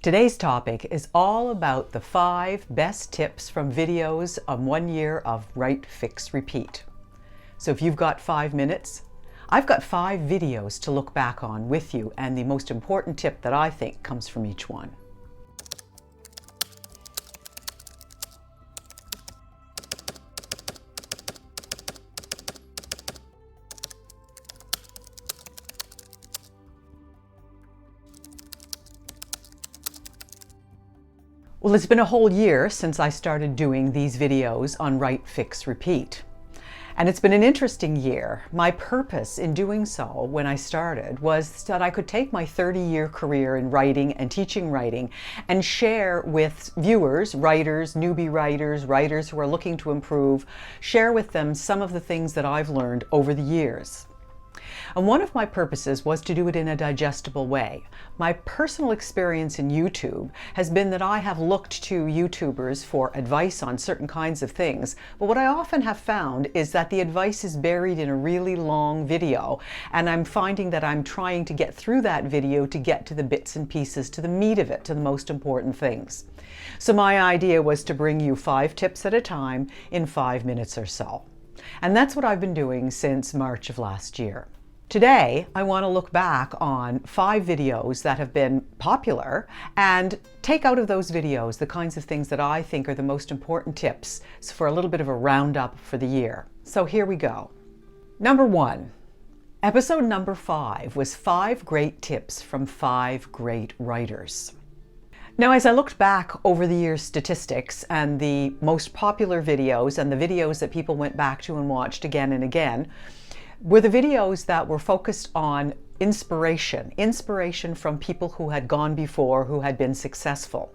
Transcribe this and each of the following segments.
Today's topic is all about the 5 best tips from videos of 1 year of Write, Fix, Repeat. So if you've got 5 minutes, I've got 5 videos to look back on with you, and the most important tip that I think comes from each one. Well, it's been a whole year since I started doing these videos on Write, Fix, Repeat. And it's been an interesting year. My purpose in doing so when I started was that I could take my 30-year career in writing and teaching writing and share with viewers, writers, newbie writers, writers who are looking to improve, share with them some of the things that I've learned over the years. And one of my purposes was to do it in a digestible way. My personal experience in YouTube has been that I have looked to YouTubers for advice on certain kinds of things, but what I often have found is that the advice is buried in a really long video, and I'm finding that I'm trying to get through that video to get to the bits and pieces, to the meat of it, to the most important things. So my idea was to bring you 5 tips at a time in 5 minutes or so. And that's what I've been doing since March of last year. Today, I want to look back on 5 videos that have been popular and take out of those videos the kinds of things that I think are the most important tips for a little bit of a roundup for the year. So here we go. Number 1. Episode number 5 was 5 great tips from 5 great writers. Now, as I looked back over the year's statistics and the most popular videos and the videos that people went back to and watched again and again, were the videos that were focused on inspiration from people who had gone before, who had been successful.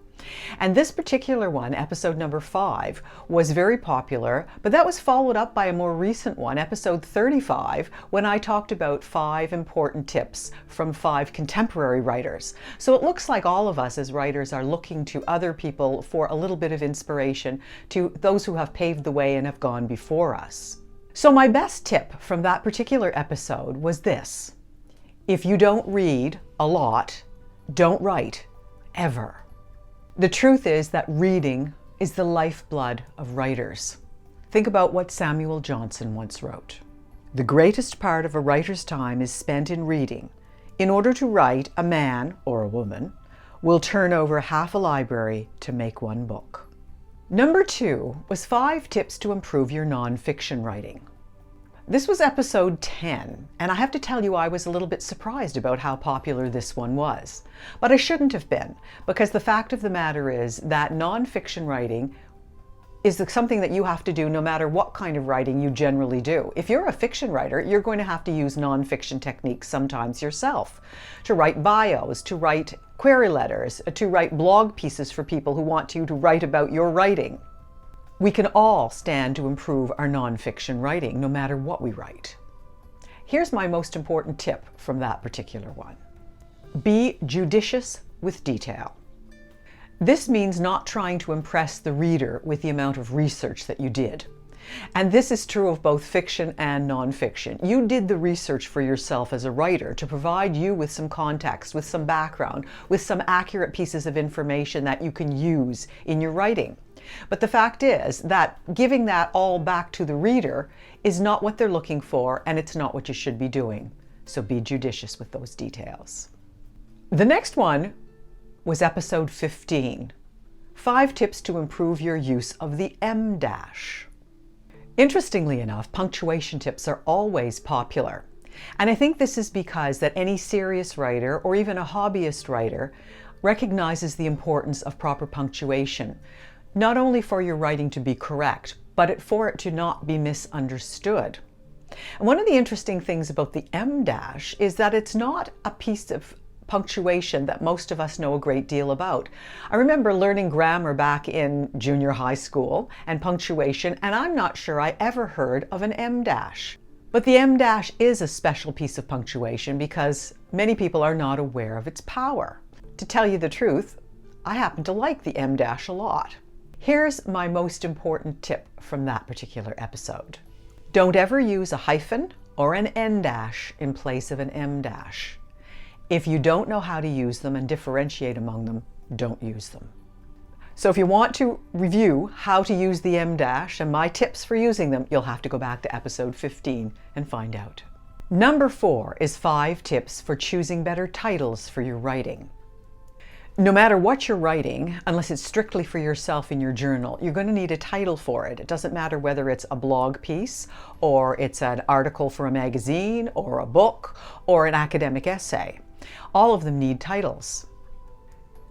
And this particular one, episode number 5, was very popular, but that was followed up by a more recent one, episode 35, when I talked about 5 important tips from 5 contemporary writers. So it looks like all of us as writers are looking to other people for a little bit of inspiration, to those who have paved the way and have gone before us. So my best tip from that particular episode was this: if you don't read a lot, don't write, ever. The truth is that reading is the lifeblood of writers. Think about what Samuel Johnson once wrote. The greatest part of a writer's time is spent in reading. In order to write, a man, or a woman, will turn over half a library to make one book. Number 2 was 5 tips to improve your nonfiction writing. This was episode 10, and I have to tell you I was a little bit surprised about how popular this one was. But I shouldn't have been, because the fact of the matter is that nonfiction writing is something that you have to do no matter what kind of writing you generally do. If you're a fiction writer, you're going to have to use nonfiction techniques sometimes yourself, to write bios, to write query letters, to write blog pieces for people who want you to write about your writing. We can all stand to improve our nonfiction writing, no matter what we write. Here's my most important tip from that particular one. Be judicious with detail. This means not trying to impress the reader with the amount of research that you did. And this is true of both fiction and nonfiction. You did the research for yourself as a writer to provide you with some context, with some background, with some accurate pieces of information that you can use in your writing. But the fact is that giving that all back to the reader is not what they're looking for, and it's not what you should be doing. So be judicious with those details. The next one was episode 15, 5 tips to improve your use of the em dash. Interestingly enough, punctuation tips are always popular. And I think this is because that any serious writer or even a hobbyist writer recognizes the importance of proper punctuation, not only for your writing to be correct, but for it to not be misunderstood. And one of the interesting things about the em dash is that it's not a piece of punctuation that most of us know a great deal about. I remember learning grammar back in junior high school and punctuation, and I'm not sure I ever heard of an em dash. But the em dash is a special piece of punctuation because many people are not aware of its power. To tell you the truth, I happen to like the em dash a lot. Here's my most important tip from that particular episode. Don't ever use a hyphen or an en dash in place of an em dash. If you don't know how to use them and differentiate among them, don't use them. So if you want to review how to use the em dash and my tips for using them, you'll have to go back to episode 15 and find out. Number 4 is 5 tips for choosing better titles for your writing. No matter what you're writing, unless it's strictly for yourself in your journal, you're going to need a title for it. It doesn't matter whether it's a blog piece, or it's an article for a magazine, or a book, or an academic essay. All of them need titles.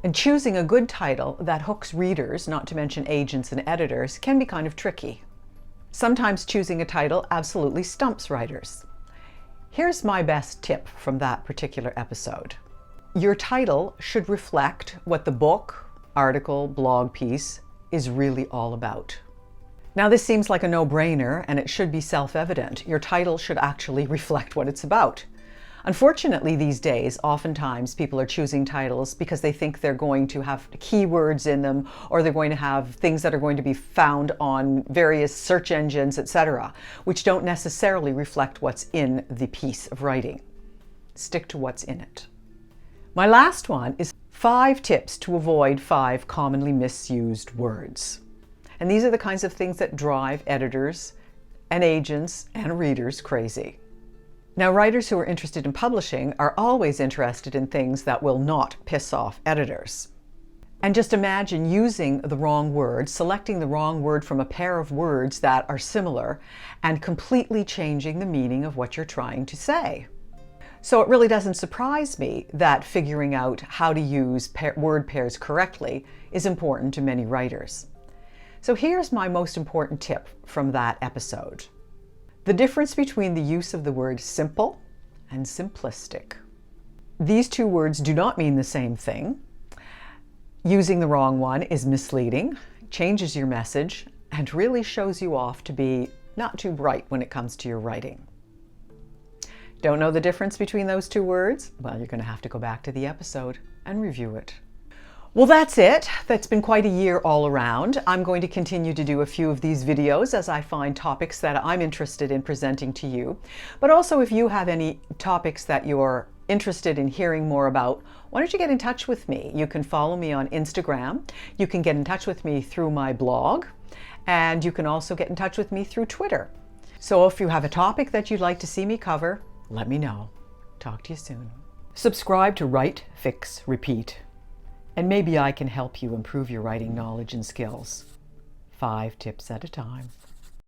And choosing a good title that hooks readers, not to mention agents and editors, can be kind of tricky. Sometimes choosing a title absolutely stumps writers. Here's my best tip from that particular episode. Your title should reflect what the book, article, blog piece is really all about. Now, this seems like a no-brainer, and it should be self-evident. Your title should actually reflect what it's about. Unfortunately, these days, oftentimes people are choosing titles because they think they're going to have keywords in them, or they're going to have things that are going to be found on various search engines, etc., which don't necessarily reflect what's in the piece of writing. Stick to what's in it. My last one is 5 tips to avoid 5 commonly misused words. And these are the kinds of things that drive editors and agents and readers crazy. Now, writers who are interested in publishing are always interested in things that will not piss off editors. And just imagine using the wrong word, selecting the wrong word from a pair of words that are similar, and completely changing the meaning of what you're trying to say. So it really doesn't surprise me that figuring out how to use word pairs correctly is important to many writers. So here's my most important tip from that episode. The difference between the use of the word simple and simplistic. These 2 words do not mean the same thing. Using the wrong one is misleading, changes your message, and really shows you off to be not too bright when it comes to your writing. Don't know the difference between those 2 words? Well, you're going to have to go back to the episode and review it. Well, that's it. That's been quite a year all around. I'm going to continue to do a few of these videos as I find topics that I'm interested in presenting to you. But also, if you have any topics that you're interested in hearing more about, why don't you get in touch with me? You can follow me on Instagram. You can get in touch with me through my blog. And you can also get in touch with me through Twitter. So if you have a topic that you'd like to see me cover, let me know. Talk to you soon. Subscribe to Write, Fix, Repeat. And maybe I can help you improve your writing knowledge and skills. 5 tips at a time.